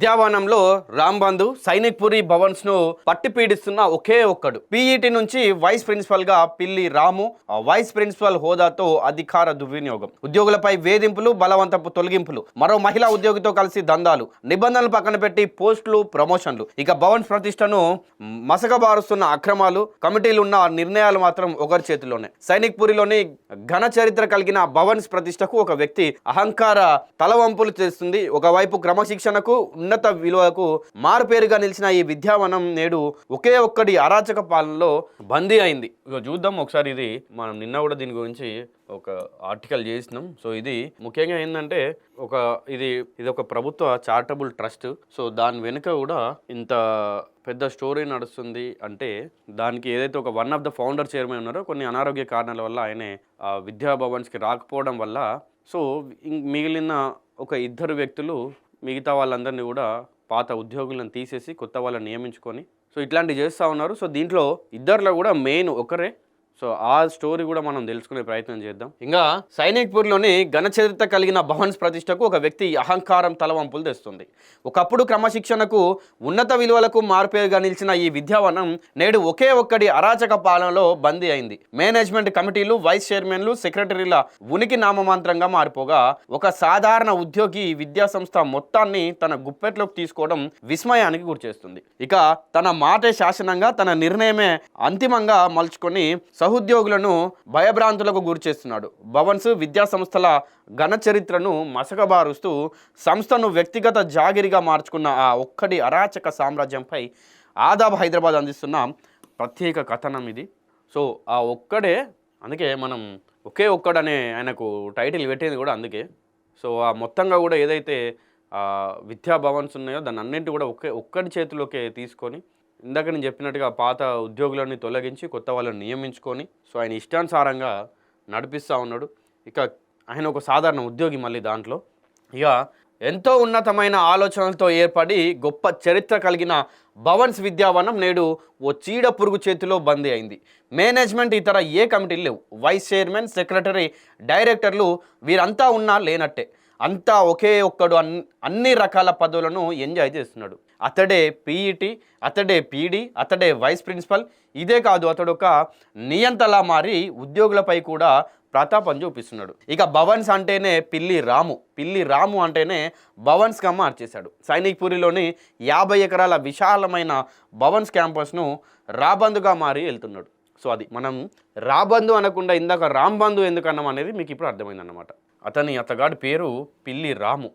విద్యావనంలో రాంబంధు సైనిక్పురి భవన్స్ ను పట్టి పీడిస్తున్న ఒకే ఒక్కడు పీఈటీ నుంచి వైస్ ప్రిన్సిపల్ గా పిల్లి రాము వైస్ ప్రిన్సిపల్ హోదాతో అధికార దుర్వినియోగం, ఉద్యోగులపై వేధింపులు, బలవంతపు తొలగింపులు, మరో మహిళా ఉద్యోగితో కలిసి దందాలు, నిబంధనలు పక్కన పెట్టి పోస్టులు, ప్రమోషన్లు, ఇక భవన్స్ ప్రతిష్టను మసకబారుస్తున్న అక్రమాలు, కమిటీలు ఉన్న నిర్ణయాలు మాత్రం ఒకరి చేతిలోనే. సైనిక్పురిలోని ఘన చరిత్ర కలిగిన భవన్స్ ప్రతిష్టకు ఒక వ్యక్తి అహంకార తలవంపులు చేస్తుంది. ఒకవైపు క్రమశిక్షణకు ఉన్నత విలువలకు మారుపేరుగా నిలిచిన ఈ విద్యావనం నేడు ఒకే ఒక్కడి అరాచక పాలనలో బందీ అయింది. ఇక చూద్దాం ఒకసారి. ఇది మనం నిన్న కూడా దీని గురించి ఒక ఆర్టికల్ చేసినాం. సో ఇది ముఖ్యంగా ఏంటంటే ఇది ఒక ప్రభుత్వ చారిటబుల్ ట్రస్ట్. సో దాని వెనుక కూడా ఇంత పెద్ద స్టోరీ నడుస్తుంది అంటే దానికి ఏదైతే ఒక one of the founder chairman ఉన్నారో కొన్ని అనారోగ్య కారణాల వల్ల ఆయనే విద్యా భవన్స్కి రాకపోవడం వల్ల సో మిగిలిన ఒక ఇద్దరు వ్యక్తులు మిగతా వాళ్ళందరినీ కూడా పాత ఉద్యోగులను తీసేసి కొత్త వాళ్ళని నియమించుకొని సో ఇట్లాంటివి చేస్తూ ఉన్నారు. సో దీంట్లో ఇద్దరిలో కూడా మెయిన్ ఒకరే. సో ఆ స్టోరీ కూడా మనం తెలుసుకునే ప్రయత్నం చేద్దాం. ఇంకా సైనిక్పూర్లోని ఘన చరిత్ర కలిగిన భవన్స్ ప్రతిష్టకు ఒక వ్యక్తి అహంకారం తలవంపులు తెస్తుంది. ఒకప్పుడు క్రమశిక్షణకు ఉన్నత విలువలకు మారుపేరుగా నిలిచిన ఈ విద్యావనం నేడు ఒకే ఒక్కడి అరాచక పాలనలో బందీ అయింది. మేనేజ్మెంట్ కమిటీలు, వైస్ చైర్మన్లు, సెక్రటరీల ఉనికి నామమాత్రంగా మారిపోగా ఒక సాధారణ ఉద్యోగి విద్యా సంస్థ మొత్తాన్ని తన గుప్పెట్లోకి తీసుకోవడం విస్మయానికి గురిచేస్తుంది. ఇక తన మాటే శాసనంగా, తన నిర్ణయమే అంతిమంగా మలుచుకొని సహోద్యోగులను భయభ్రాంతులకు గురిచేస్తున్నాడు. భవన్స్ విద్యా సంస్థల ఘన చరిత్రను మసకబారుస్తూ సంస్థను వ్యక్తిగత జాగిరిగా మార్చుకున్న ఆ ఒక్కడి అరాచక సామ్రాజ్యంపై ఆదాబ్ హైదరాబాద్ అందిస్తున్న ప్రత్యేక కథనం ఇది. సో ఆ ఒక్కడే, అందుకే మనం ఒకే ఒక్కడనే ఆయనకు టైటిల్ పెట్టింది కూడా అందుకే. సో ఆ మొత్తంగా కూడా ఏదైతే విద్యా భవన్స్ ఉన్నాయో దాన్ని అన్నింటి కూడా ఒక్కడి చేతిలోకి తీసుకొని ఇందాక నేను చెప్పినట్టుగా పాత ఉద్యోగులని తొలగించి కొత్త వాళ్ళని నియమించుకొని సో ఆయన ఇష్టానుసారంగా నడిపిస్తూ ఉన్నాడు. ఇక ఆయన ఒక సాధారణ ఉద్యోగి మళ్ళీ దాంట్లో. ఇక ఎంతో ఉన్నతమైన ఆలోచనలతో ఏర్పడి గొప్ప చరిత్ర కలిగిన భవన్స్ విద్యావనం నేడు ఓ చీడ పురుగు చేతిలో బందీ అయింది. మేనేజ్మెంట్ ఇతర ఏ కమిటీలు లేవు. వైస్ చైర్మన్, సెక్రటరీ, డైరెక్టర్లు వీరంతా ఉన్నా లేనట్టే. అంతా ఒకే ఒక్కడు అన్ని రకాల పదవులను ఎంజాయ్ చేస్తున్నాడు. అతడే పీఈటీ, అతడే పీడీ, అతడే వైస్ ప్రిన్సిపల్. ఇదే కాదు, అతడు ఒక నియంతలా మారి ఉద్యోగులపై కూడా ప్రతాపం చూపిస్తున్నాడు. ఇక భవన్స్ అంటేనే పిల్లి రాము అంటేనే భవన్స్గా మార్చేశాడు. సైనిక్పురిలోని 50 ఎకరాల విశాలమైన భవన్స్ క్యాంపస్ను రాబందుగా మారి వెళ్తున్నాడు. సో అది మనం రాబందు అనకుండా ఇందాక రాంబంధు ఎందుకు అన్నాం అనేది మీకు ఇప్పుడు అర్థమైందన్నమాట. అతగాడి పేరు పిల్లి రాము.